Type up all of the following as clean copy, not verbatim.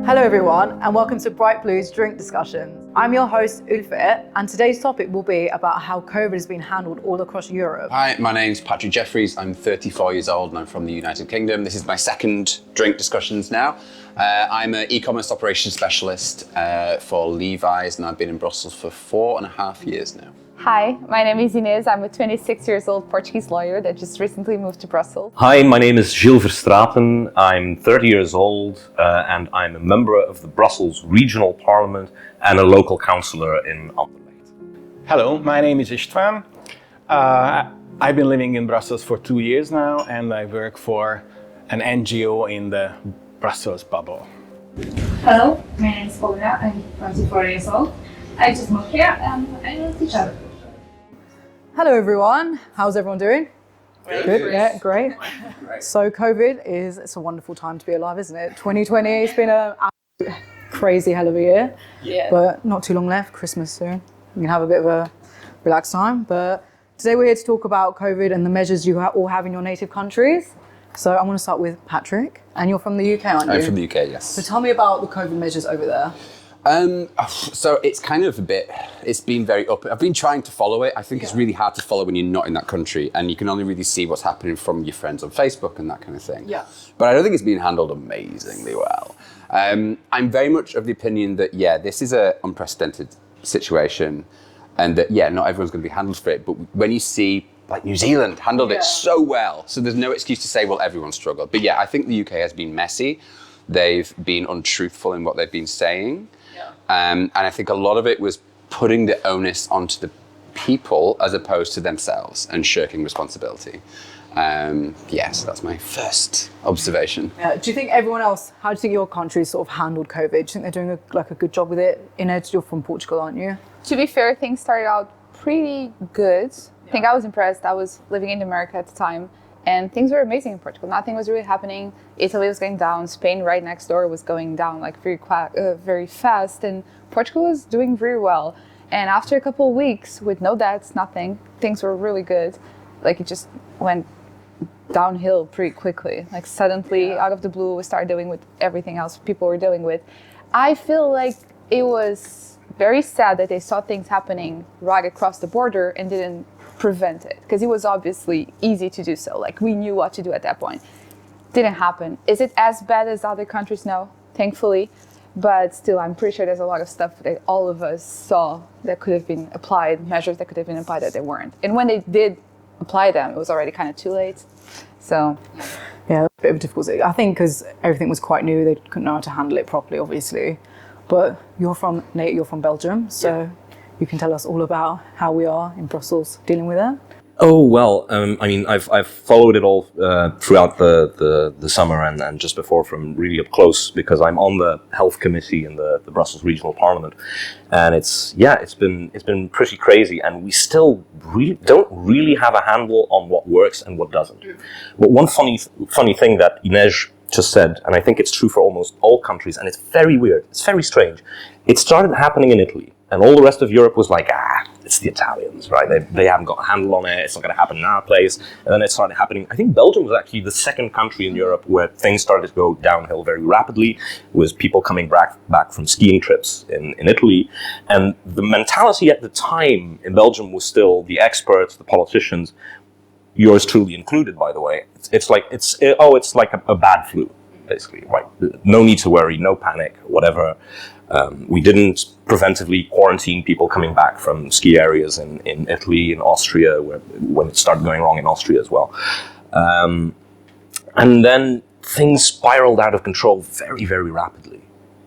Hello everyone, and welcome to Bright Blue's Drink Discussions. I'm your host Ulfit, and today's topic will be about how COVID has been handled all across Europe. Hi, my name's Patrick Jeffries. I'm 34 years old and I'm from the United Kingdom. This is my second Drink Discussions now. I'm an e-commerce operations specialist for Levi's, and I've been in Brussels for 4.5 years now. Hi, my name is Inês. I'm a 26 years old Portuguese lawyer that just recently moved to Brussels. Hi, my name is Gilles Verstraeten. I'm 30 years old and I'm a member of the Brussels Regional Parliament and a local councillor in Anderlecht. Hello, my name is Istvan. I've been living in Brussels for 2 years now, and I work for an NGO in the Brussels bubble. Hello, my name is Paula. I'm 24 years old. I just moved here and I'm a teacher. Hello everyone, how's everyone doing? Good, yeah, great. So COVID it's a wonderful time to be alive, isn't it? 2020, it's been a crazy hell of a year, but not too long left, Christmas soon. We can have a bit of a relaxed time, but today we're here to talk about COVID and the measures you all have in your native countries. So I'm going to start with Patrick, and you're from the UK, aren't you? I'm from the UK, yes. So tell me about the COVID measures over there. So it's kind of it's been very up. I've been trying to follow it. I think it's really hard to follow when you're not in that country and you can only really see what's happening from your friends on Facebook and that kind of thing. Yeah. But I don't think it's been handled amazingly well. I'm very much of the opinion that, this is an unprecedented situation and that, not everyone's going to be handled for it. But when you see, like, New Zealand handled it so well, so there's no excuse to say, well, everyone struggled. But I think the UK has been messy. They've been untruthful in what they've been saying. And I think a lot of it was putting the onus onto the people as opposed to themselves and shirking responsibility. So that's my first observation. Do you think everyone else, how do you think your country sort of handled COVID? Do you think they're doing a good job with it? Inês, you're from Portugal, aren't you? To be fair, things started out pretty good. I think I was impressed. I was living in America at the time and things were amazing in Portugal. Nothing was really happening. Italy was going down. Spain right next door was going down like very fast. And Portugal was doing very well. And after a couple of weeks with no deaths, nothing, things were really good. Like it just went downhill pretty quickly. Like suddenly out of the blue, we started dealing with everything else people were dealing with. I feel like it was very sad that they saw things happening right across the border and didn't prevent it, because it was obviously easy to do so. Like we knew what to do at that point. Didn't happen. Is it as bad as other countries? No, thankfully. But still, I'm pretty sure there's a lot of stuff that all of us saw that could have been applied, measures that could have been applied that they weren't. And when they did apply them, it was already kind of too late. So a bit of a difficulty. I think because everything was quite new, they couldn't know how to handle it properly, obviously. But you're from Belgium, so you can tell us all about how we are in Brussels dealing with it. Oh, well, I've followed it all throughout the summer and just before from really up close, because I'm on the health committee in the Brussels Regional Parliament. And it's been pretty crazy, and we still don't really have a handle on what works and what doesn't. But one funny thing that Inês just said, and I think it's true for almost all countries, and it's very weird, it's very strange. It started happening in Italy, and all the rest of Europe was like, it's the Italians, right? They haven't got a handle on it, it's not going to happen in our place. And then it started happening. I think Belgium was actually the second country in Europe where things started to go downhill very rapidly, with people coming back from skiing trips in Italy. And the mentality at the time in Belgium was still the experts, the politicians, yours truly included, by the way. It's like a bad flu, basically, right? No need to worry, no panic, whatever. We didn't preventively quarantine people coming back from ski areas in Italy, in Austria, when it started going wrong in Austria as well. And then things spiraled out of control very, very rapidly.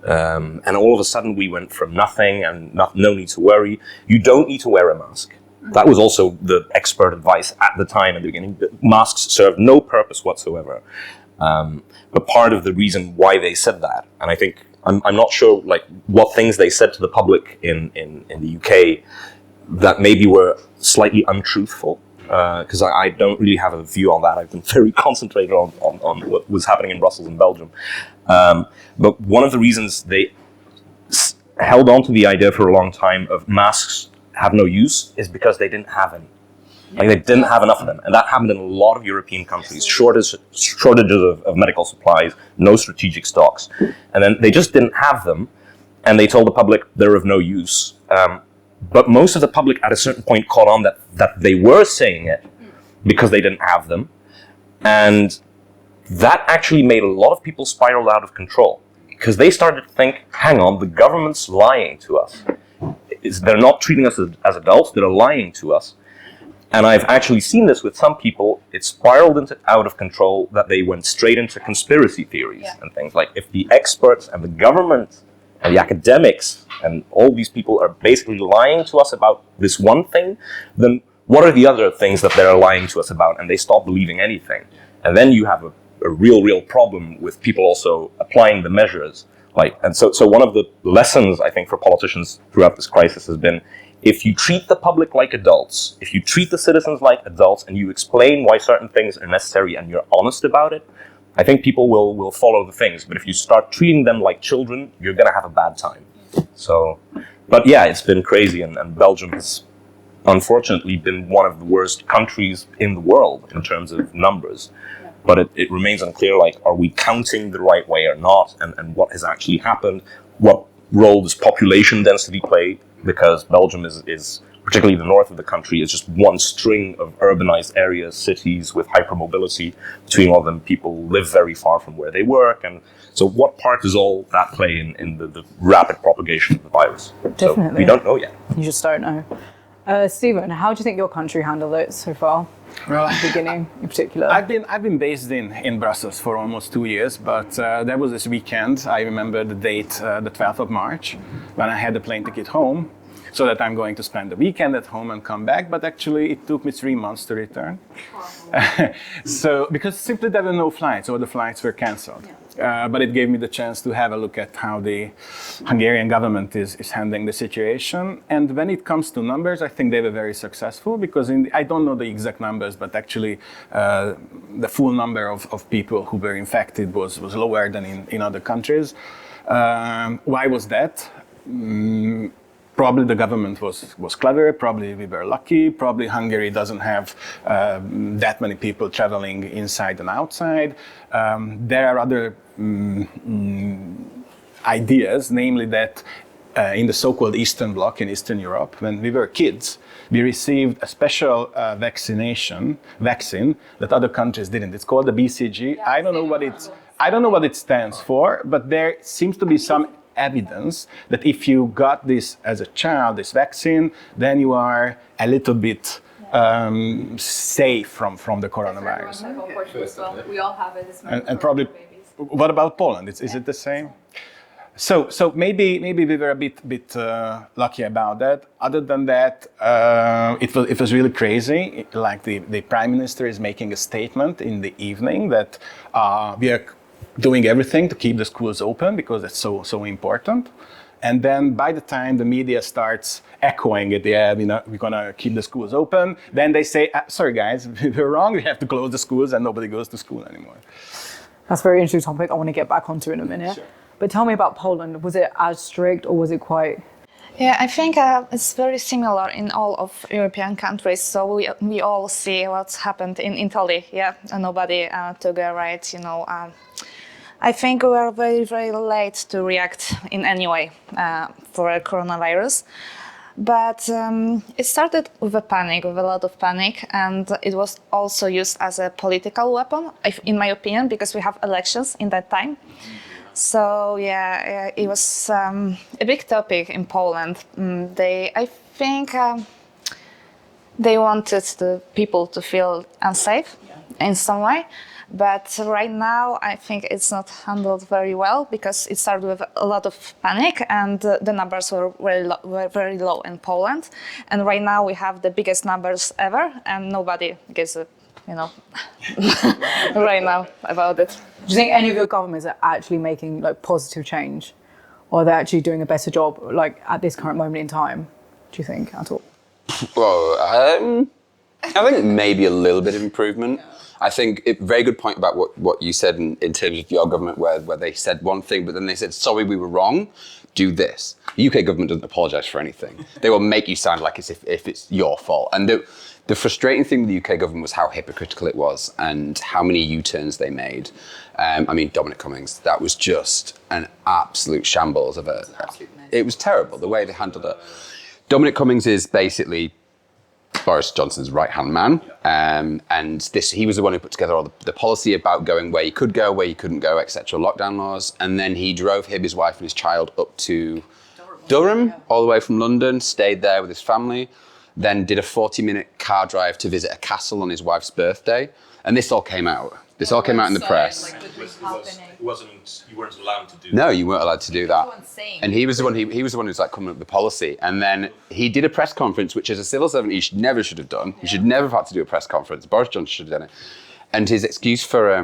And all of a sudden we went from nothing and no need to worry. You don't need to wear a mask. That was also the expert advice at the time, at the beginning. Masks serve no purpose whatsoever. But part of the reason why they said that, and I think I'm not sure like what things they said to the public in the UK that maybe were slightly untruthful, because I don't really have a view on that. I've been very concentrated on what was happening in Brussels and Belgium. But one of the reasons they held on to the idea for a long time of masks have no use is because they didn't have any. Like they didn't have enough of them, and that happened in a lot of European countries. Shortages of medical supplies, no strategic stocks, and then they just didn't have them, and they told the public they're of no use. But most of the public at a certain point caught on that they were saying it because they didn't have them, and that actually made a lot of people spiral out of control because they started to think, hang on, the government's lying to us. They're not treating us as adults, they're lying to us. And I've actually seen this with some people. It spiraled out of control that they went straight into conspiracy theories and things like, if the experts and the government and the academics and all these people are basically lying to us about this one thing, then what are the other things that they're lying to us about? And they stop believing anything. And then you have a real problem with people also applying the measures. So one of the lessons, I think, for politicians throughout this crisis has been, if you treat the public like adults, if you treat the citizens like adults and you explain why certain things are necessary and you're honest about it, I think people will follow the things. But if you start treating them like children, you're going to have a bad time. So, but yeah, it's been crazy. And Belgium has unfortunately been one of the worst countries in the world in terms of numbers. But it remains unclear, like, are we counting the right way or not? And what has actually happened? What role does population density play? Because Belgium is, particularly the north of the country, is just one string of urbanized areas, cities with hypermobility. Between all of them, people live very far from where they work. And so what part does all that play in the rapid propagation of the virus? Definitely. So we don't know yet. You just don't know. Stephen, how do you think your country handled it so far? Well, at the beginning in particular? I've been based in Brussels for almost 2 years, but there was this weekend, I remember the date, the 12th of March, when I had the plane ticket home, so that I'm going to spend the weekend at home and come back, but actually it took me 3 months to return. So, because simply there were no flights, or the flights were cancelled. But it gave me the chance to have a look at how the Hungarian government is handling the situation. And when it comes to numbers, I think they were very successful because I don't know the exact numbers, but actually the full number of people who were infected was lower than in other countries. Why was that? Probably the government was clever, probably we were lucky, probably Hungary doesn't have that many people traveling inside and outside. There are other ideas, namely that in the so-called Eastern Bloc in Eastern Europe, when we were kids, we received a special vaccine that other countries didn't. It's called the BCG. I don't know what it stands for, but there seems to be some evidence that if you got this as a child, this vaccine, then you are a little bit safe from the coronavirus. We all have it. And probably, what about Poland? Is it the same? So maybe we were a bit lucky about that. Other than that, it was really crazy. Like the Prime Minister is making a statement in the evening that we are doing everything to keep the schools open because it's so important. And then by the time the media starts echoing it, we're gonna keep the schools open, then they say, sorry guys, we're wrong, we have to close the schools and nobody goes to school anymore. That's a very interesting topic I want to get back onto in a minute. Sure. But tell me about Poland. Was it as strict or was it quite... Yeah, I think it's very similar in all of European countries. So we all see what's happened in Italy. Yeah, and nobody took a right, I think we were very, very late to react in any way for a coronavirus. But it started with a lot of panic, and it was also used as a political weapon, in my opinion, because we have elections in that time. So yeah, it was a big topic in Poland. I think they wanted the people to feel unsafe in some way. But right now, I think it's not handled very well because it started with a lot of panic and the numbers were very low in Poland. And right now we have the biggest numbers ever and nobody gives a, right now about it. Do you think any of your governments are actually making positive change or they're actually doing a better job at this current moment in time? Do you think at all? Well, I think maybe a little bit of improvement. I think very good point about what you said in terms of your government where they said one thing, but then they said, sorry, we were wrong, do this. The UK government doesn't apologise for anything. They will make you sound like as if it's your fault. And the frustrating thing with the UK government was how hypocritical it was and how many U-turns they made. I mean, Dominic Cummings, that was just an absolute shambles of a... It was terrible, the way they handled it. Dominic Cummings is basically Boris Johnson's right-hand man, and he was the one who put together all the policy about going where you could go, where you couldn't go, etc., lockdown laws, and then he drove him, his wife and his child up to Durham, all the way from London, stayed there with his family, then did a 40-minute car drive to visit a castle on his wife's birthday, and this all came out. This all came out in the press. You weren't allowed to do that. No, you weren't allowed to do that. And he was the one. He was the one who's like coming up with the policy. And then he did a press conference, which as a civil servant, he never should have done. He should never have had to do a press conference. Boris Johnson should have done it. And his excuse for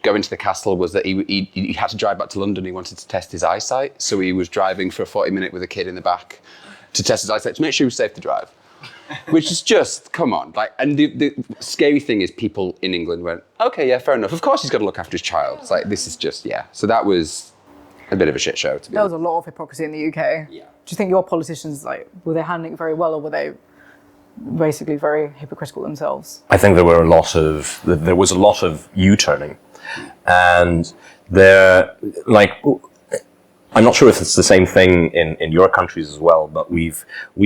going to the castle was that he had to drive back to London. He wanted to test his eyesight, so he was driving for a 40-minute with a kid in the back to test his eyesight to make sure he was safe to drive. Which is just, come on. And the scary thing is people in England went, okay, yeah, fair enough. Of course he's got to look after his child. It's like, this is just, yeah. So that was a bit of a shit show, to be honest. There was a lot of hypocrisy in the UK. Yeah. Do you think your politicians, were they handling it very well, or were they basically very hypocritical themselves? I think there was a lot of U-turning, and I'm not sure if it's the same thing in your countries as well, but we've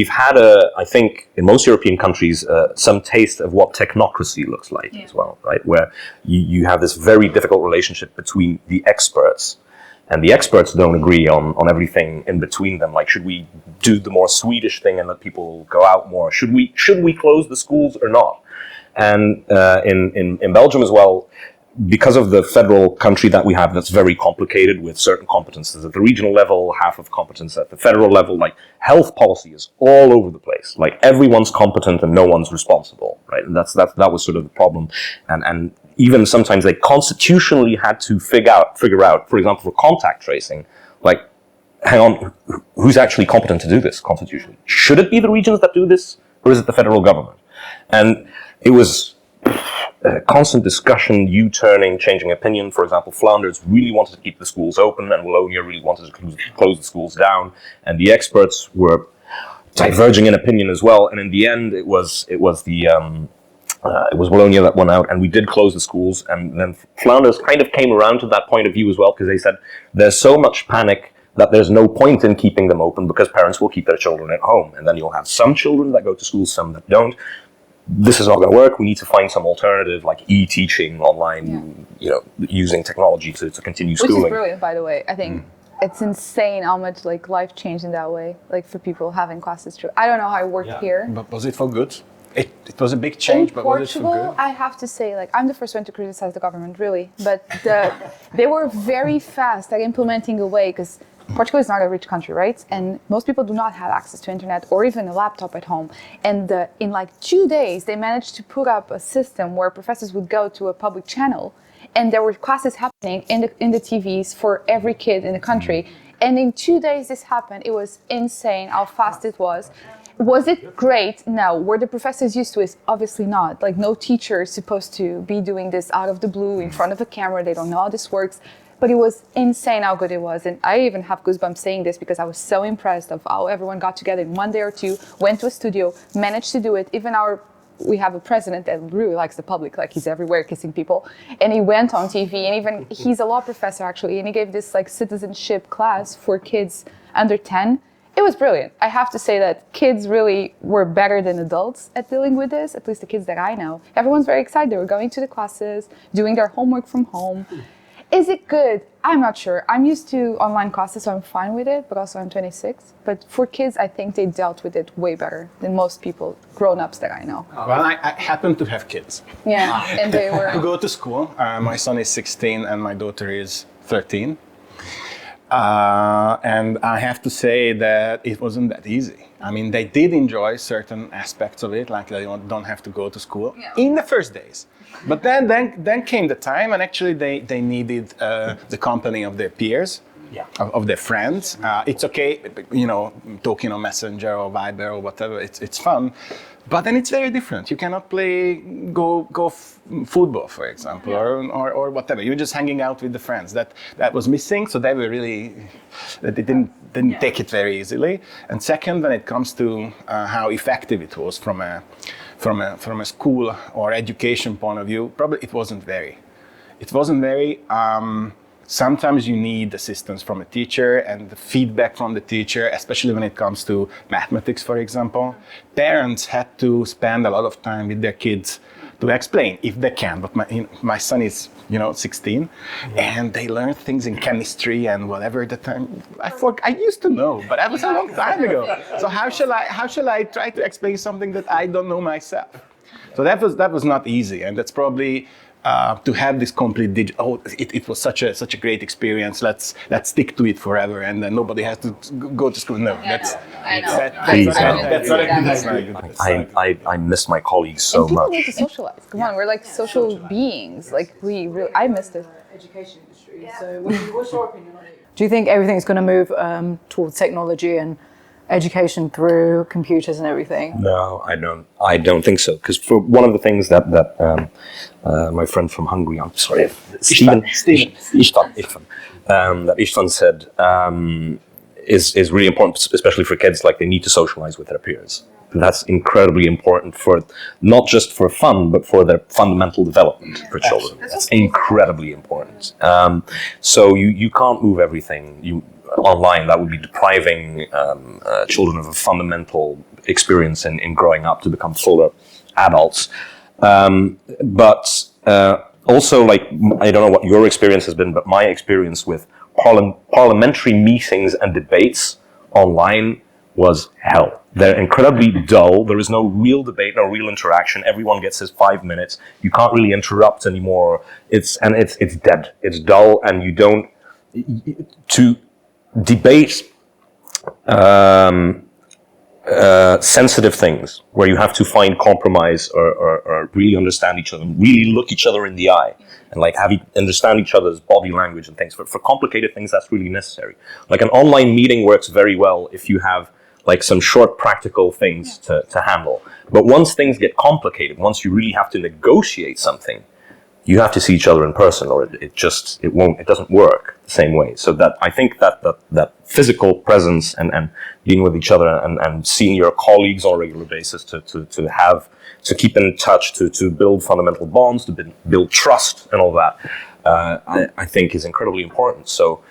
had I think in most European countries, some taste of what technocracy looks like as well, right? Where you have this very difficult relationship between the experts, and the experts don't agree on everything in between them. Like, should we do the more Swedish thing and let people go out more? Should we close the schools or not? And in Belgium as well, because of the federal country that we have, that's very complicated with certain competences at the regional level, half of competence at the federal level, like health policy is all over the place. Like everyone's competent and no one's responsible, right? And that was sort of the problem. And even sometimes they constitutionally had to figure out, for example, for contact tracing, like, hang on, who's actually competent to do this constitutionally? Should it be the regions that do this, or is it the federal government? And it was constant discussion, U-turning, changing opinion. For example, Flanders really wanted to keep the schools open, and Wallonia really wanted to close the schools down. And the experts were diverging in opinion as well. And in the end, it was Wallonia that won out, and we did close the schools. And then Flanders kind of came around to that point of view as well, because they said there's so much panic that there's no point in keeping them open because parents will keep their children at home, and then you'll have some children that go to school, some that don't. This is not going to work. We need to find some alternative, like e-teaching online, using technology to continue schooling. Which is brilliant, by the way. I think it's insane how much life changed in that way, for people having classes through. I don't know how it worked here. But was it for good? It was a big change, but was it for good? I have to say, I'm the first one to criticize the government, really. But they were very fast at implementing a way, because Portugal is not a rich country, right? And most people do not have access to internet or even a laptop at home. And in 2 days, they managed to put up a system where professors would go to a public channel, and there were classes happening in the TVs for every kid in the country. And in 2 days, this happened. It was insane how fast it was. Was it great? No. Were the professors used to it? Obviously not. No teacher is supposed to be doing this out of the blue in front of a camera. They don't know how this works. But it was insane how good it was. And I even have goosebumps saying this because I was so impressed of how everyone got together in 1 day or two, went to a studio, managed to do it. Even we have a president that really likes the public, he's everywhere kissing people. And he went on TV, and even he's a law professor actually, and he gave this citizenship class for kids under 10. It was brilliant. I have to say that kids really were better than adults at dealing with this, at least the kids that I know. Everyone's very excited. They were going to the classes, doing their homework from home. Is it good? I'm not sure. I'm used to online classes, so I'm fine with it, but also I'm 26. But for kids, I think they dealt with it way better than most people, grown-ups that I know. Well, I happen to have kids. Yeah, and they were... Who go to school. My son is 16 and my daughter is 13. And I have to say that it wasn't that easy. I mean, they did enjoy certain aspects of it, they don't have to go to school in the first days. But then came the time, and actually they needed the company of their peers, of their friends. It's okay, talking on Messenger or Viber or whatever. It's fun, but then it's very different. You cannot go football, for example, or whatever. You're just hanging out with the friends. That was missing. So they were really they didn't take it very easily. And second, when it comes to how effective it was from from a school or education point of view, probably it wasn't very. Sometimes you need assistance from a teacher and the feedback from the teacher, especially when it comes to mathematics, for example. Parents had to spend a lot of time with their kids to explain, if they can. But my son is, 16, and they learn things in chemistry and whatever. I used to know, but that was a long time ago. So how shall I try to explain something that I don't know myself? So that was not easy, and that's probably. To have this complete digital, it was such a great experience. Let's stick to it forever, and then nobody has to go to school. No, that's I miss my colleagues so and people much. need to socialize. Come on, we're like social beings. Like I missed it. Education industry. So what's your opinion on it? Do you think everything's going to move towards technology and education through computers and everything? No, I don't think so. Because for one of the things that my friend from Hungary, I'm sorry, Istvan, that Istvan said is really important, especially for kids. Like, they need to socialize with their peers. That's incredibly important for not just for fun, but for their fundamental development for children. That's incredibly important. So you can't move everything online. That would be depriving children of a fundamental experience in growing up to become fuller adults. But also, like, I don't know what your experience has been, but my experience with parliamentary meetings and debates online was hell. They're incredibly dull. There is no real debate, no real interaction. Everyone gets his 5 minutes. You can't really interrupt anymore. It's dead. It's dull, and you don't to debate sensitive things where you have to find compromise or really understand each other, and really look each other in the eye, and like understand each other's body language and things. For complicated things, that's really necessary. Like, an online meeting works very well if you have like some short practical things to handle. But once things get complicated, once you really have to negotiate something, you have to see each other in person, or it doesn't work the same way. So that I think that physical presence and being with each other and seeing your colleagues on a regular basis to keep in touch, to build fundamental bonds, to build trust and all that, I think is incredibly important. So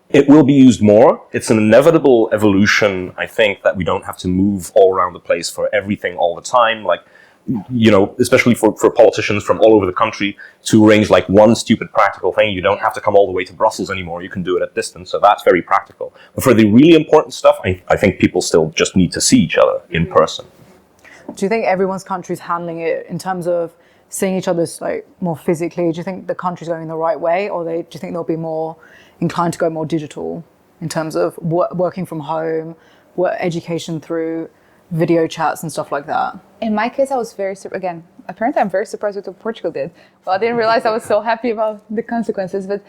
it will be used more. It's an inevitable evolution, I think, that we don't have to move all around the place for everything all the time. Like, especially for politicians from all over the country to arrange like one stupid practical thing. You don't have to come all the way to Brussels anymore. You can do it at distance. So that's very practical. But for the really important stuff, I think people still just need to see each other in person. Do you think everyone's country's handling it in terms of seeing each other like more physically? Do you think the country's going the right way, or do you think they'll be more inclined to go more digital in terms of working from home, education through video chats and stuff like that? In my case, I was apparently I'm very surprised with what Portugal did. Well, I didn't realize I was so happy about the consequences, but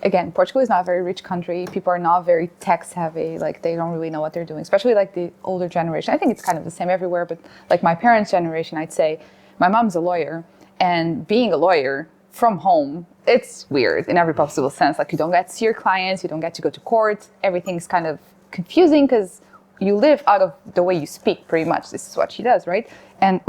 again, Portugal is not a very rich country. People are not very tech savvy. Like, they don't really know what they're doing, especially like the older generation. I think it's kind of the same everywhere, but like my parents' generation, I'd say, my mom's a lawyer, and being a lawyer from home, it's weird in every possible sense. Like, you don't get to see your clients, you don't get to go to court. Everything's kind of confusing because you live out of the way you speak, pretty much. This is what she does, right? And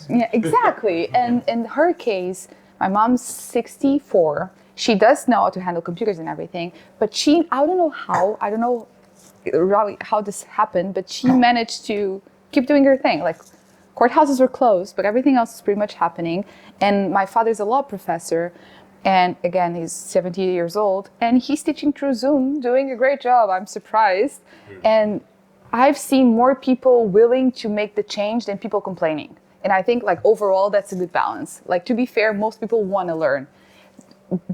yeah, exactly. And in her case, my mom's 64. She does know how to handle computers and everything, but I don't know really how this happened, but she managed to keep doing her thing. Like, courthouses were closed, but everything else is pretty much happening. And my father's a law professor, and again, he's 70 years old, and he's teaching through Zoom, doing a great job. I'm surprised. And I've seen more people willing to make the change than people complaining. And I think, like, overall, that's a good balance. Like, to be fair, most people want to learn.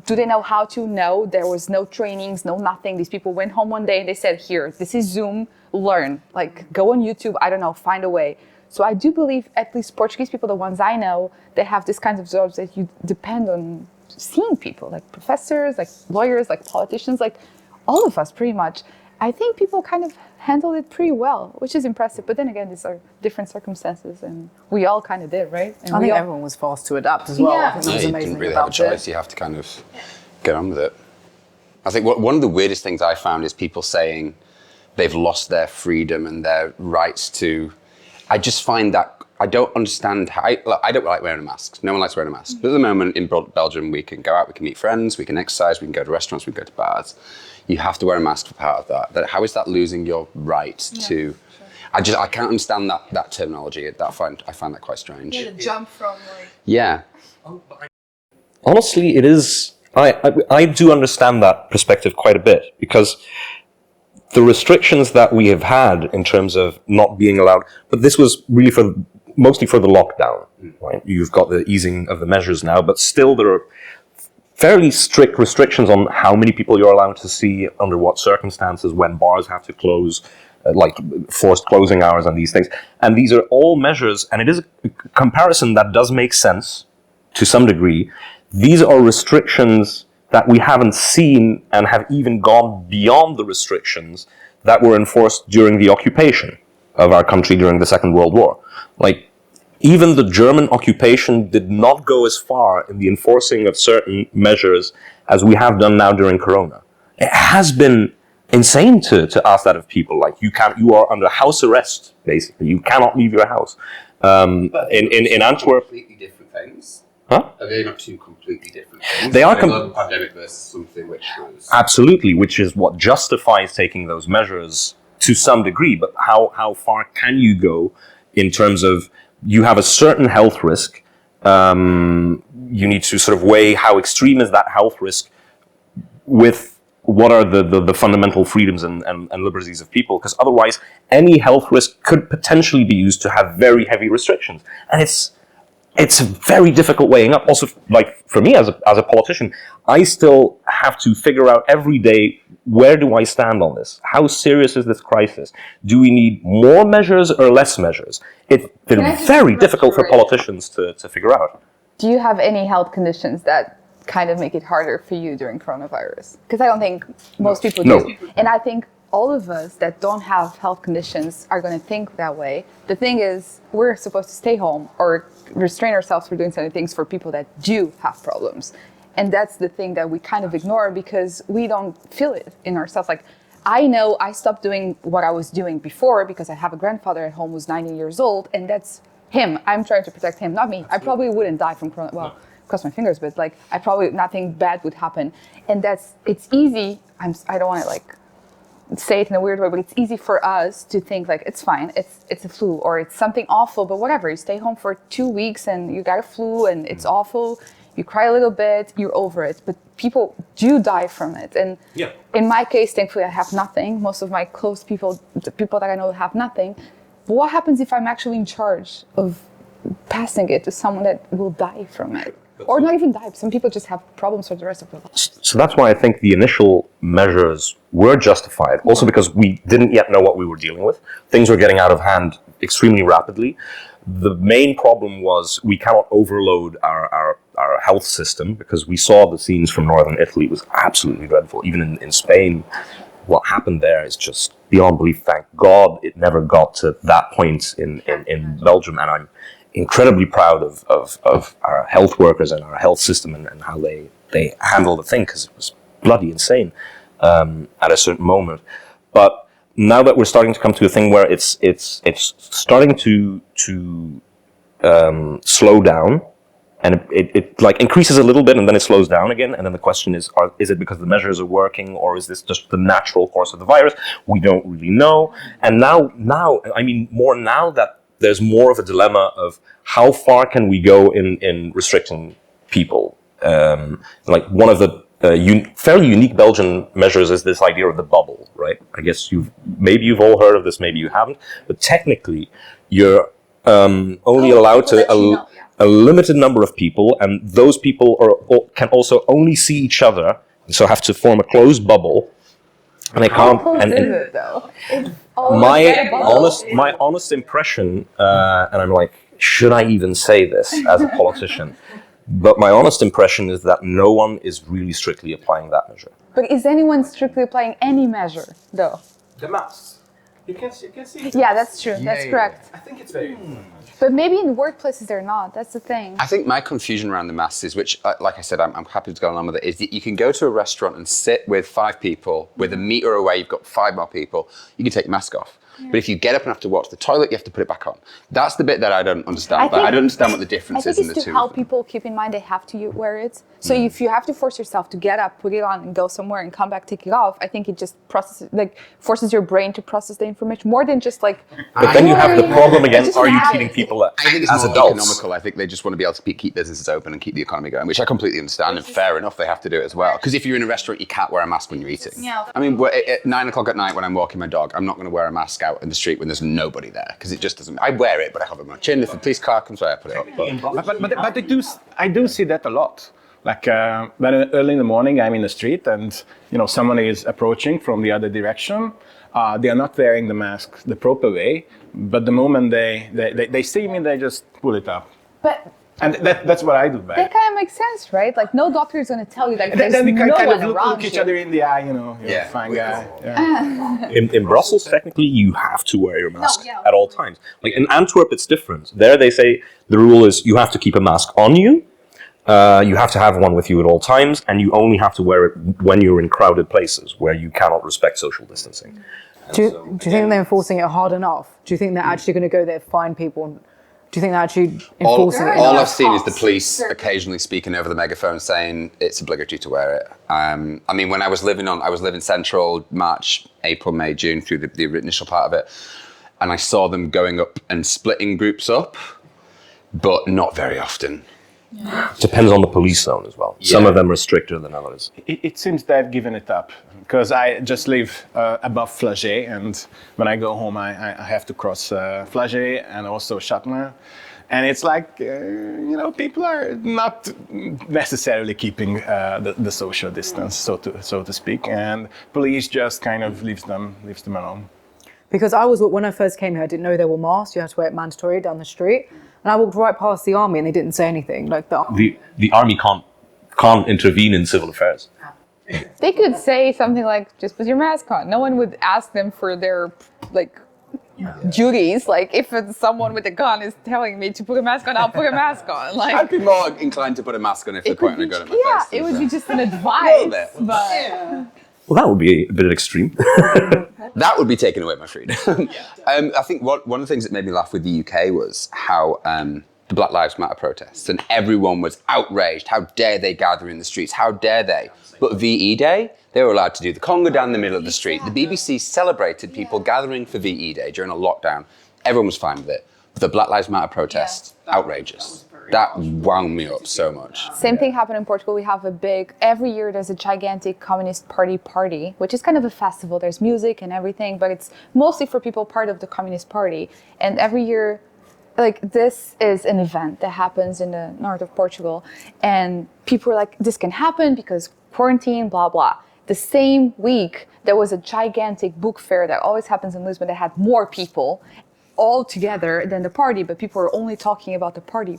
Do they know how to? No, there was no trainings, no nothing. These people went home one day and they said, here, this is Zoom, learn. Like, go on YouTube, I don't know, find a way. So I do believe at least Portuguese people, the ones I know, they have this kinds of jobs that you depend on seeing people, like professors, like lawyers, like politicians, like all of us pretty much. I think people kind of handled it pretty well, which is impressive. But then again, these are different circumstances, and we all kind of did, right? And I think everyone was fast to adapt as well. Yeah. I think that was You amazing didn't really have a about choice. it. You have to kind of get on with it. I think one of the weirdest things I found is people saying they've lost their freedom and their rights to. I just find that I don't understand how. I don't like wearing a mask. No one likes wearing a mask. But at the moment in Belgium, we can go out, we can meet friends, we can exercise, we can go to restaurants, we can go to bars. You have to wear a mask for part of that. How is that losing your right to? Sure. I can't understand that terminology. I find that quite strange. Yeah, the jump from like. Yeah. Honestly, it is. I do understand that perspective quite a bit, because the restrictions that we have had in terms of not being allowed, but this was really mostly for the lockdown, right? You've got the easing of the measures now, but still there are fairly strict restrictions on how many people you're allowed to see, under what circumstances, when bars have to close, like forced closing hours and these things. And these are all measures, and it is a comparison that does make sense to some degree. These are restrictions that we haven't seen and have even gone beyond the restrictions that were enforced during the occupation of our country during the Second World War. Like, even the German occupation did not go as far in the enforcing of certain measures as we have done now during Corona. It has been insane to ask that of people. Like, you are under house arrest, basically. You cannot leave your house. In Antwerp, Completely different things. Huh? Are they not two completely different things? They are a global pandemic versus something which was absolutely, which is what justifies taking those measures to some degree. But how far can you go in terms of, you have a certain health risk, you need to sort of weigh how extreme is that health risk with what are the fundamental freedoms and liberties of people, because otherwise any health risk could potentially be used to have very heavy restrictions. And it's a very difficult weighing up. Also, like, for me as a politician, I still have to figure out every day, where do I stand on this? How serious is this crisis? Do we need more measures or less measures? It's been very difficult for politicians to figure out. Do you have any health conditions that kind of make it harder for you during coronavirus? Because I don't think most people do. No. And I think all of us that don't have health conditions are going to think that way. The thing is, we're supposed to stay home or restrain ourselves from doing certain things for people that do have problems. And that's the thing that we kind of ignore because we don't feel it in ourselves. Like, I know I stopped doing what I was doing before because I have a grandfather at home who's 90 years old, and that's him. I'm trying to protect him, not me. I probably wouldn't die from corona. Well, cross my fingers, but like, nothing bad would happen. And it's easy. I don't want to like say it in a weird way, but it's easy for us to think like, it's fine, it's a flu or it's something awful, but whatever, you stay home for 2 weeks and you got a flu and it's awful, you cry a little bit, you're over it. But people do die from it. And in my case, thankfully, I have nothing. Most of my close people, the people that I know, have nothing. But what happens if I'm actually in charge of passing it to someone that will die from it? Or not even die. Some people just have problems for the rest of their lives. So that's why I think the initial measures were justified. Also because we didn't yet know what we were dealing with. Things were getting out of hand extremely rapidly. The main problem was we cannot overload our health system, because we saw the scenes from northern Italy. It was absolutely dreadful. Even in Spain, what happened there is just beyond belief. Thank God it never got to that point in Belgium. And I'm incredibly proud of our health workers and our health system and how they handled the thing, because it was bloody insane at a certain moment. But now that we're starting to come to a thing where it's starting to slow down, and it like increases a little bit and then it slows down again, and then the question is it because the measures are working, or is this just the natural course of the virus? We don't really know. And now I mean, more now that there's more of a dilemma of how far can we go in restricting people. Like, one of the fairly unique Belgian measures is this idea of the bubble, right? I guess maybe you've all heard of this, maybe you haven't. But technically, you're only allowed to a limited number of people, and those people can also only see each other, and so have to form a closed bubble. And they can't. How close is it though? My honest impression, and I'm like, should I even say this as a politician? But my honest impression is that no one is really strictly applying that measure. But is anyone strictly applying any measure though? The masks. You can see. Yeah, that's true. That's correct. I think it's very. But maybe in workplaces they're not. That's the thing. I think my confusion around the masks is, which, like I said, I'm happy to go along with it, is that you can go to a restaurant and sit with 5 people, with a meter away, you've got 5 more people, you can take your mask off. But if you get up and have to watch the toilet, you have to put it back on. That's the bit that I don't understand. I don't understand what the difference is in the two. I think it's to help people keep in mind they have to wear it. So if you have to force yourself to get up, put it on, and go somewhere and come back, take it off, I think it just forces your brain to process the information more than just like. But then you have the problem again. Are you treating people I think it's as more adults? economical. I think they just want to be able to keep businesses open and keep the economy going, which I completely understand. And fair enough, they have to do it as well. Because if you're in a restaurant, you can't wear a mask when you're eating. Yeah. I mean, at 9 o'clock at night when I'm walking my dog, I'm not going to wear a mask out in the street when there's nobody there, because it just doesn't. I wear it, but I have it on my chin. If the police car comes by, I put it up. But I do see that a lot. Like when early in the morning, I'm in the street and someone is approaching from the other direction. They are not wearing the mask the proper way, but the moment they see me, they just pull it up. And that's what I do back. That kind of makes sense, right? Like no doctor is going to tell you that there's Then we no kind one of around look each you. other in the eye, you're a fine guy. Yeah. In Brussels, technically, you have to wear your mask at all times. Like in Antwerp, it's different. There, they say the rule is you have to keep a mask on you. You have to have one with you at all times, and you only have to wear it when you're in crowded places where you cannot respect social distancing. Do you think they're enforcing it hard enough? Do you think they're actually going to go there, find people? Do you think they're actually enforcing it? All I've seen is the police occasionally speaking over the megaphone saying it's obligatory to wear it. I mean, when I was living central, March, April, May, June, through the initial part of it, and I saw them going up and splitting groups up, but not very often. Depends on the police zone as well. Some of them are stricter than others. It seems they've given it up, because I just live above Flagey, and when I go home, I have to cross Flagey and also Châtelet. And it's like, people are not necessarily keeping the social distance, so to speak, and police just kind of leaves them alone. Because when I first came here, I didn't know there were masks. You had to wear it mandatory down the street. And I walked right past the army and they didn't say anything. Like The army can't intervene in civil affairs. They could say something like, just put your mask on. No one would ask them for their duties. Like if someone with a gun is telling me to put a mask on, I'll put a mask on. Like I'd be more inclined to put a mask on if they're pointing a gun at my face. Yeah, it would be just an advice. But Well, that would be a bit extreme. That would be taking away my freedom. I think one of the things that made me laugh with the UK was how the Black Lives Matter protests, and everyone was outraged. How dare they gather in the streets? How dare they? But VE Day, they were allowed to do the conga down the middle of the street. The BBC celebrated people gathering for VE Day during a lockdown. Everyone was fine with it. But the Black Lives Matter protests, outrageous. That wound me up so much. Same thing happened in Portugal. We have every year there's a gigantic Communist Party, which is kind of a festival. There's music and everything, but it's mostly for people part of the Communist Party. And every year, this is an event that happens in the north of Portugal. And people are like, this can happen because quarantine, blah, blah. The same week, there was a gigantic book fair that always happens in Lisbon that had more people all together than the party, but people were only talking about the party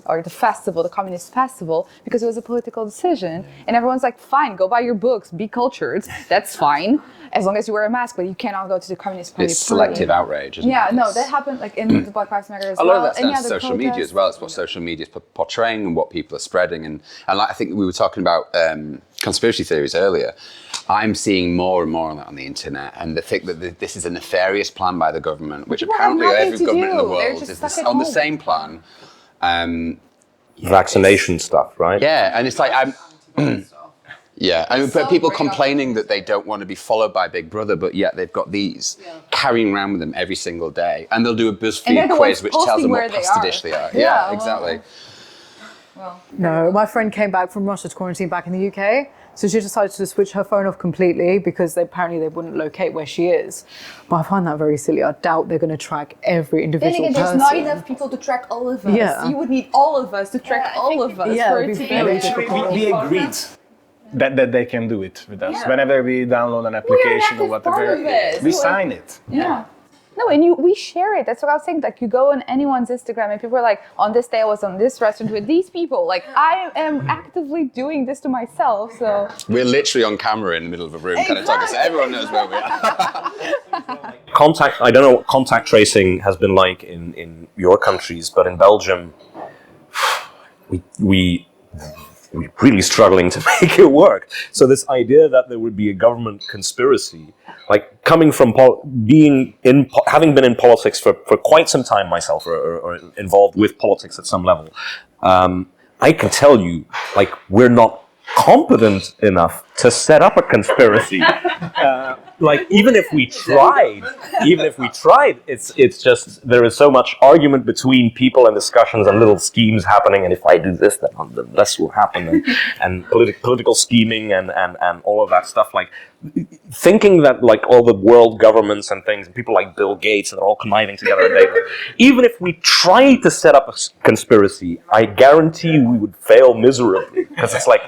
or the festival, the communist festival, because it was a political decision. And everyone's like, fine, go buy your books, be cultured, that's fine, as long as you wear a mask, but you cannot go to the Communist Party. It's selective outrage, isn't it? No, that happened in the Black Lives Matter as well. A lot of that's down to the social media as well. It's what social media is portraying and what people are spreading. And like, I think we were talking about conspiracy theories earlier. I'm seeing more and more on that on the internet, and the think that this is a nefarious plan by the government, which apparently every government in the world is on the same plan. Vaccination stuff, right? Yeah, and it's like but people complaining that they don't want to be followed by Big Brother, but yet they've got these carrying around with them every single day, and they'll do a BuzzFeed quiz which tells them what pasta dish they are. Yeah, exactly. No, my friend came back from Russia to quarantine back in the UK. So she decided to switch her phone off completely because apparently they wouldn't locate where she is. But I find that very silly. I doubt they're going to track every individual person. There's not enough people to track all of us. Yeah. You would need all of us to track all of us for it to be very difficult. We agreed that they can do it with us. Whenever we download an application or whatever, we sign it. Yeah. No, and we share it. That's what I was saying. Like, you go on anyone's Instagram and people are like, on this day I was on this restaurant with these people. Like, I am actively doing this to myself, so. We're literally on camera in the middle of a room kind of talking, so everyone knows where we are. I don't know what contact tracing has been like in your countries, but in Belgium, we we're really struggling to make it work. So this idea that there would be a government conspiracy, like coming from having been in politics for quite some time myself, or involved with politics at some level, I can tell you, like, we're not competent enough to set up a conspiracy. Like, even if we tried, it's just, there is so much argument between people and discussions and little schemes happening, and if I do this, then this will happen, and political scheming and all of that stuff. Like, thinking that, like, all the world governments and things, and people like Bill Gates, and they're all conniving together, and even if we tried to set up a conspiracy, I guarantee we would fail miserably, because it's like,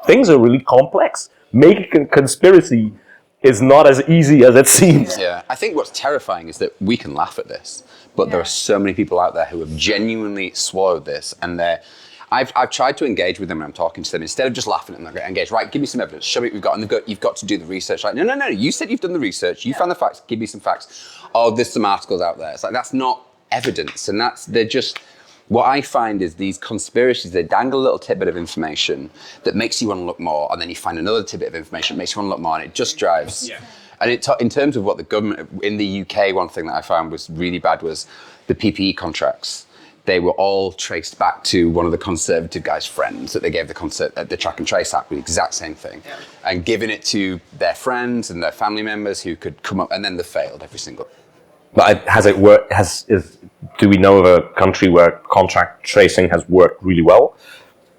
things are really complex. Making a conspiracy is not as easy as it seems. Yeah, I think what's terrifying is that we can laugh at this, but there are so many people out there who have genuinely swallowed this, and I've tried to engage with them when I'm talking to them. Instead of just laughing at them, I engage. Right, give me some evidence. Show me what we've got. And you've got to do the research. Like, no. You said you've done the research. You found the facts. Give me some facts. Oh, there's some articles out there. It's like, that's not evidence, and they're just. What I find is these conspiracies, they dangle a little tidbit of information that makes you want to look more, and then you find another tidbit of information that makes you want to look more, and it just drives. Yeah. And in terms of what the government, in the UK, one thing that I found was really bad was the PPE contracts. They were all traced back to one of the Conservative guys' friends that they gave the Track and Trace Act with the exact same thing, and giving it to their friends and their family members who could come up, and then they failed every single. But has it worked? Do we know of a country where contact tracing has worked really well?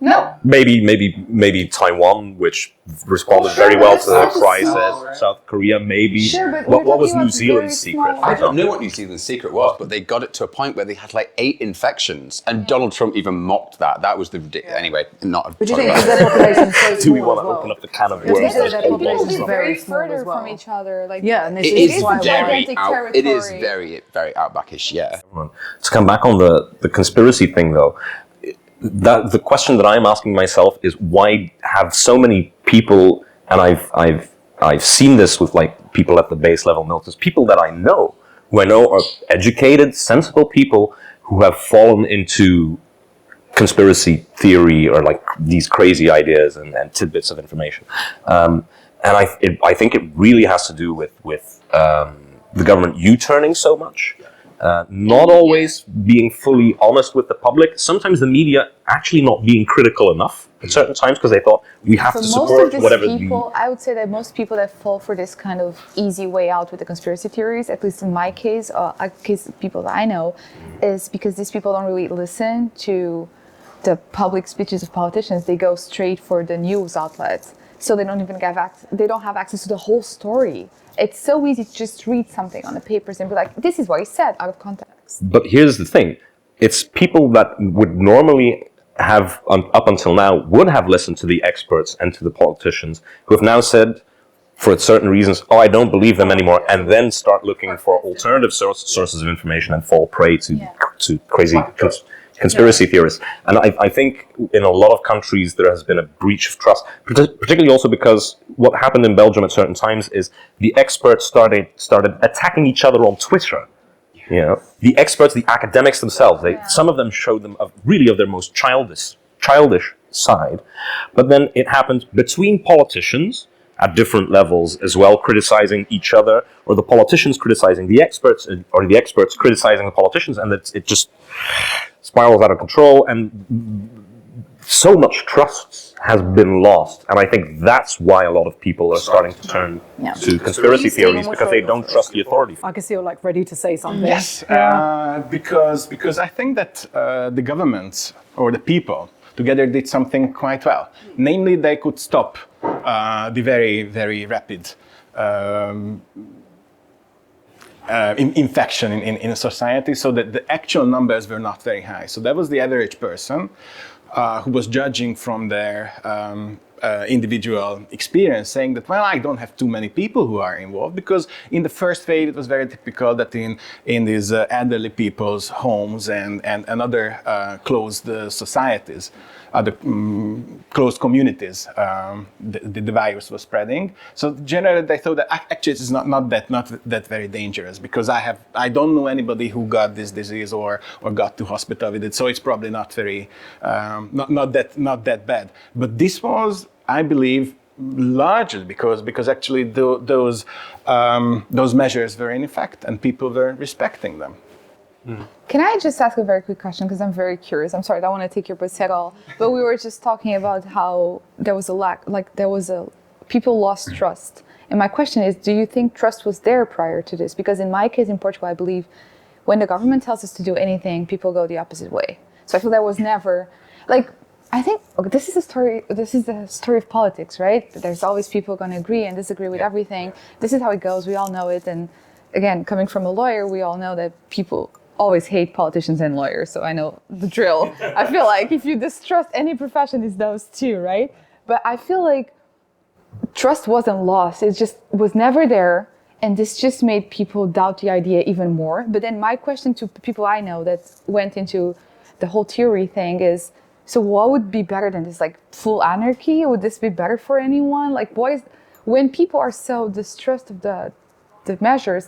No. Maybe Taiwan, which responded very well to the crisis. South Korea, maybe. Sure, but what was New Zealand's secret? I don't know what New Zealand's secret was, but they got it to a point where they had like 8 infections, and Donald Trump even mocked that. That was the anyway. Not. But do you think because their population so small? Do we want to open up the can of worms? Their population is People very live small further as well. from each other. Like, Yeah, and It is gigantic very it is territory. very, very outbackish, yeah. To come back on the conspiracy thing, though, the question that I'm asking myself is, why have so many people, and I've seen this with, like, people at the base level militants, people that I know, who I know are educated, sensible people who have fallen into conspiracy theory or, like, these crazy ideas and tidbits of information. And I think it really has to do with the government U-turning so much. Not always being fully honest with the public. Sometimes the media actually not being critical enough at certain times, because they thought we have to support whatever. I would say that most people that fall for this kind of easy way out with the conspiracy theories, at least in my case, or case of people that I know, is because these people don't really listen to the public speeches of politicians. They go straight for the news outlets, so they don't even they don't have access to the whole story. It's so easy to just read something on the papers and be like, this is what he said, out of context. But here's the thing. It's people that would normally have, up until now, would have listened to the experts and to the politicians, who have now said, for certain reasons, I don't believe them anymore, and then start looking for alternative sources of information and fall prey to crazy conspiracy theorists. And I think in a lot of countries there has been a breach of trust, particularly also because what happened in Belgium at certain times is the experts started attacking each other on Twitter. You know, the experts, the academics themselves, some of them showed them of their most childish side. But then it happened between politicians at different levels as well, criticizing each other, or the politicians criticizing the experts, or the experts criticizing the politicians, and it just spirals out of control, and so much trust has been lost. And I think that's why a lot of people are starting to turn to conspiracy theories, because they don't trust the authority. I can see you're like ready to say something. Yes, because I think that the government or the people together did something quite well. Namely, they could stop the very, very rapid infection in a society, so that the actual numbers were not very high. So that was the average person who was judging from their individual experience, saying that, well, I don't have too many people who are involved, because in the first phase it was very typical that in these elderly people's homes and other closed societies, other close communities, the virus was spreading. So generally, they thought that actually it's not that very dangerous, because I don't know anybody who got this disease or got to hospital with it. So it's probably not very not that bad. But this was, I believe, largely because actually those measures were in effect and people were respecting them. Can I just ask a very quick question, because I'm very curious. I'm sorry, I don't want to take your bus at all. But we were just talking about how there was people lost trust. And my question is, do you think trust was there prior to this? Because in my case in Portugal, I believe when the government tells us to do anything, people go the opposite way. So I feel there was never, I think this is the story of politics, right? There's always people going to agree and disagree with everything. This is how it goes. We all know it. And again, coming from a lawyer, we all know that people always hate politicians and lawyers. So I know the drill. I feel like if you distrust any profession, it's those two, right? But I feel like trust wasn't lost. It just was never there. And this just made people doubt the idea even more. But then my question to people I know that went into the whole theory thing is, so what would be better than this? Full anarchy? Would this be better for anyone? When people are so distrust of the measures,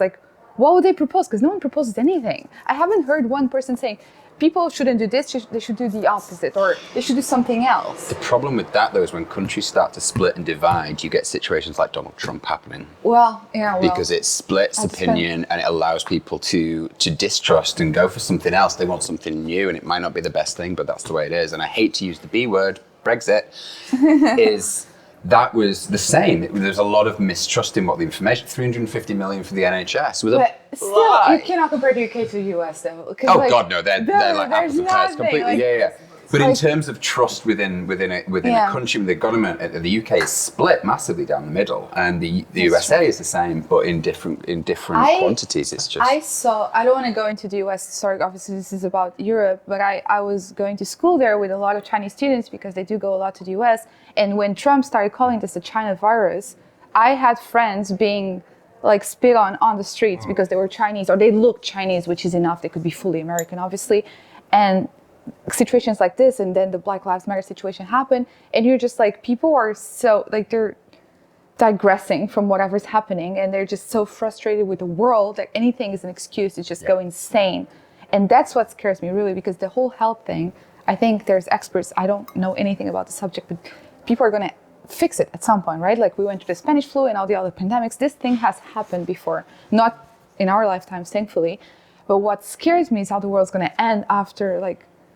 what would they propose? Because no one proposes anything. I haven't heard one person saying, people shouldn't do this, they should do the opposite, or they should do something else. The problem with that, though, is when countries start to split and divide, you get situations like Donald Trump happening. Because it splits opinion and it allows people to distrust and go for something else. They want something new, and it might not be the best thing, but that's the way it is. And I hate to use the B word, Brexit, that was the same. There's a lot of mistrust in what the information. 350 million for the NHS. But still, you cannot compare the UK to the US, though. God, no, they're like apples and pears completely. Yeah. But in terms of trust within a country, with the government, the UK is split massively down the middle, and the USA is the same, but in different quantities. It's just. I don't want to go into the US. Sorry, obviously this is about Europe, but I was going to school there with a lot of Chinese students because they do go a lot to the US. And when Trump started calling this the China virus, I had friends being spit on the streets because they were Chinese or they looked Chinese, which is enough. They could be fully American, obviously, and situations like this, and then the Black Lives Matter situation happened, and you're just people are so they're digressing from whatever's happening, and they're just so frustrated with the world that anything is an excuse to just go insane. And that's what scares me really, because the whole health thing, I think there's experts, I don't know anything about the subject, but people are going to fix it at some point, right? We went through the Spanish flu and all the other pandemics. This thing has happened before, not in our lifetimes, thankfully. But what scares me is how the world's going to end after,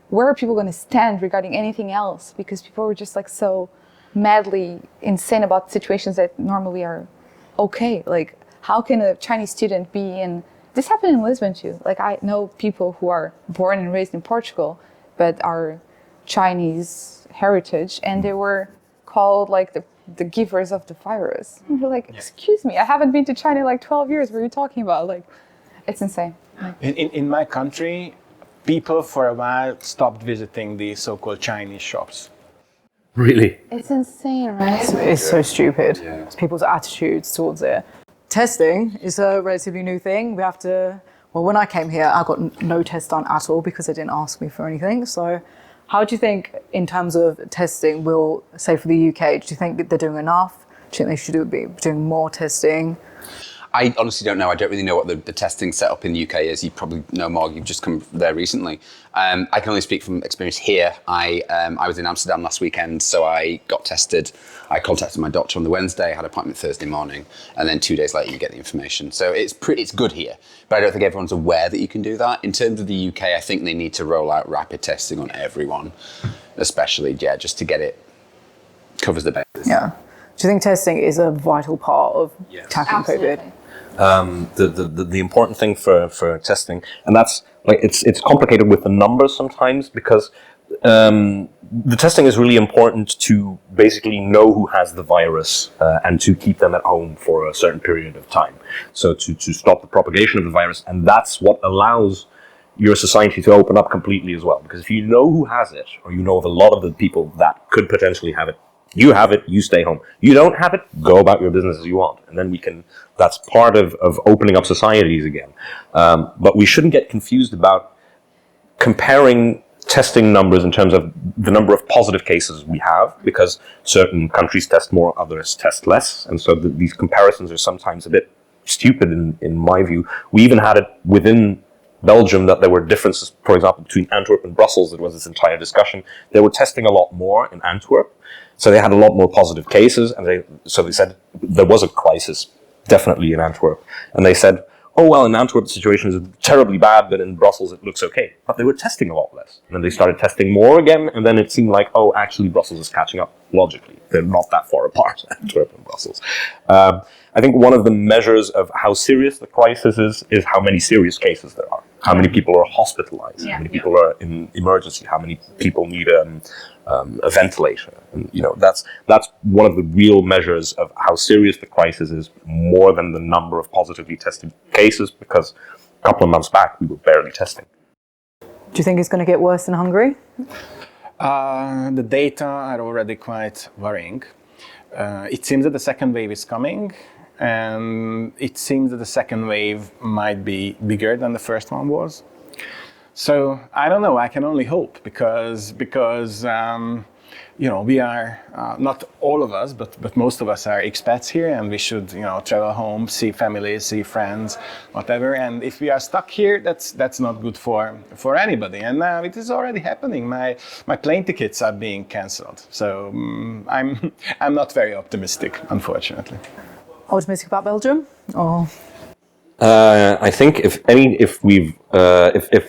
where are people going to stand regarding anything else? Because people were just so madly insane about situations that normally are okay. How can a Chinese student be in, this happened in Lisbon too. I know people who are born and raised in Portugal, but are Chinese heritage, and they were called the givers of the virus. And you're excuse me, I haven't been to China in 12 years. What are you talking about? It's insane. In my country, people for a while stopped visiting the so-called Chinese shops. Really? It's insane, right? It's so stupid. Yeah. It's people's attitudes towards it. Testing is a relatively new thing. We have to, when I came here, I got no test done at all because they didn't ask me for anything. So how do you think, in terms of testing, will, say for the UK, do you think they're doing enough? Do you think they should be doing more testing? I honestly don't know. I don't really know what the testing setup in the UK is. You probably know more. You've just come there recently. I can only speak from experience here. I was in Amsterdam last weekend, so I got tested. I contacted my doctor on the Wednesday, had an appointment Thursday morning, and then 2 days later you get the information. So it's good here, but I don't think everyone's aware that you can do that. In terms of the UK, I think they need to roll out rapid testing on everyone, especially, just to get it, covers the bases. Yeah. Do you think testing is a vital part of tackling COVID? The important thing for testing, and that's it's complicated with the numbers sometimes, because the testing is really important to basically know who has the virus and to keep them at home for a certain period of time. So to stop the propagation of the virus, and that's what allows your society to open up completely as well. Because if you know who has it, or you know of a lot of the people that could potentially have it, you have it, you stay home. You don't have it, go about your business as you want. And then that's part of opening up societies again. But we shouldn't get confused about comparing testing numbers in terms of the number of positive cases we have, because certain countries test more, others test less, and so these comparisons are sometimes a bit stupid in my view. We even had it within Belgium that there were differences, for example, between Antwerp and Brussels. There was this entire discussion. They were testing a lot more in Antwerp, so they had a lot more positive cases, and they said there was a crisis definitely in Antwerp, and they said, oh, well, in Antwerp the situation is terribly bad, but in Brussels it looks okay. But they were testing a lot less. And then they started testing more again, and then it seemed like, oh, actually Brussels is catching up, logically. They're not that far apart, Antwerp and Brussels. I think one of the measures of how serious the crisis is how many serious cases there are. How many people are hospitalized, how many people are in emergency, how many people need a ventilator. And, that's one of the real measures of how serious the crisis is, more than the number of positively tested cases, because a couple of months back we were barely testing. Do you think it's going to get worse in Hungary? The data are already quite worrying. It seems that the second wave is coming, and it seems that the second wave might be bigger than the first one was. So I don't know. I can only hope because we are not all of us, but most of us are expats here, and we should travel home, see families, see friends, whatever. And if we are stuck here, that's not good for anybody. And now it is already happening. My plane tickets are being cancelled. So I'm not very optimistic, unfortunately. Optimistic about Belgium, or? I think if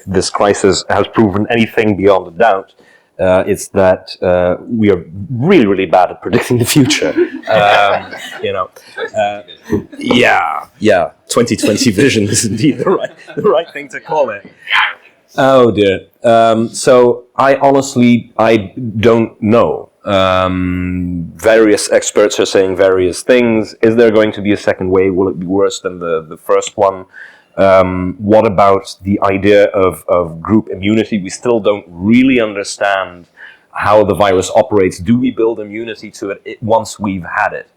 this crisis has proven anything beyond a doubt, it's that we are really, really bad at predicting the future. 2020 vision is indeed the right thing to call it. Oh dear. So I don't know. Various experts are saying various things. Is there going to be a second wave? Will it be worse than the first one? What about the idea of group immunity? We still don't really understand how the virus operates. Do we build immunity to it once we've had it?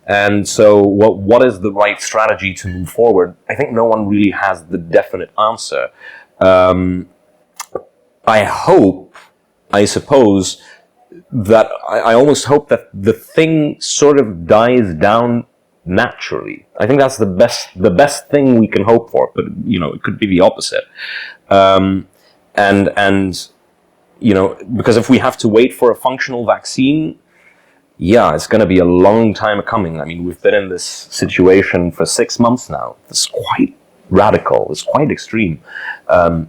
And so what is the right strategy to move forward? I think no one really has the definite answer. I suppose that I almost hope that the thing sort of dies down naturally. I think that's the best thing we can hope for, but it could be the opposite. Because if we have to wait for a functional vaccine, it's going to be a long time coming. I mean, we've been in this situation for 6 months now. It's quite radical. It's quite extreme. I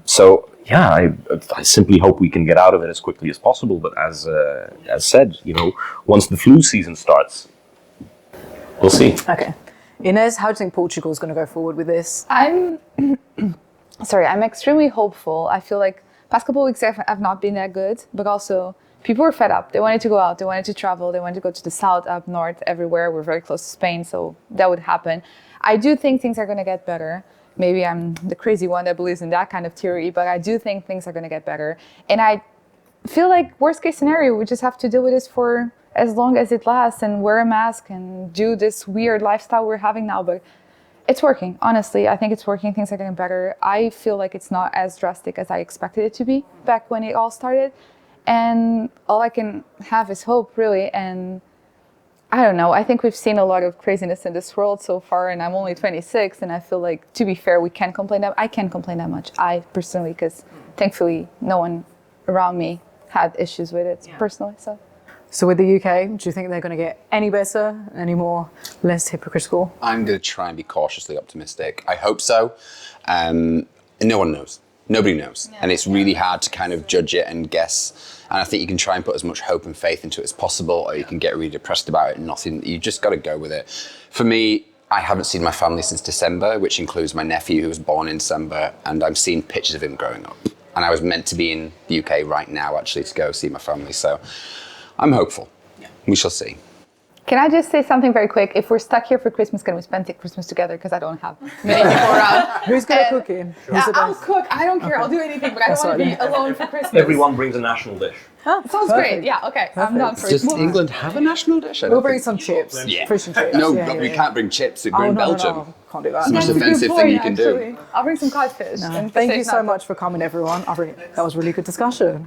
simply hope we can get out of it as quickly as possible. But as said, once the flu season starts, we'll see. Okay. Inez, how do you think Portugal is going to go forward with this? I'm extremely hopeful. I feel like past couple of weeks have not been that good, but also people were fed up. They wanted to go out, they wanted to travel, they wanted to go to the south, up north, everywhere. We're very close to Spain, so that would happen. I do think things are going to get better. Maybe I'm the crazy one that believes in that kind of theory, but I do think things are going to get better. And I feel like worst case scenario, we just have to deal with this for as long as it lasts and wear a mask and do this weird lifestyle we're having now. But it's working, honestly. I think it's working. Things are getting better. I feel like it's not as drastic as I expected it to be back when it all started. And all I can have is hope, really. And I don't know. I think we've seen a lot of craziness in this world so far, and I'm only 26, and I feel like, to be fair, we can't complain that. I can't complain that much. I personally, because thankfully, no one around me had issues with it personally. So with the UK, do you think they're going to get any better, any more, less hypocritical? I'm going to try and be cautiously optimistic. I hope so. And no one knows. Nobody knows. Yeah. And it's really hard to kind of judge it and guess. And I think you can try and put as much hope and faith into it as possible, or you can get really depressed about it. You just got to go with it. For me, I haven't seen my family since December, which includes my nephew who was born in December, and I'm seeing pictures of him growing up. And I was meant to be in the UK right now, actually, to go see my family. So I'm hopeful. Yeah. We shall see. Can I just say something very quick? If we're stuck here for Christmas, can we spend Christmas together? Because I don't have many people around. Who's going to cook in? I'll cook. I don't care. I'll do anything, but I don't want to be alone for Christmas. Everyone brings a national dish. Huh? Sounds great. Yeah, okay. Perfect. I'm done for it. Does England have a national dish? We'll bring some chips. Yeah. Fish and chips. No, we can't bring chips. We're in Belgium. No. Can't do that. It's the most offensive thing you can do. I'll bring some codfish. Thank you so much for coming, everyone. That was a really good discussion.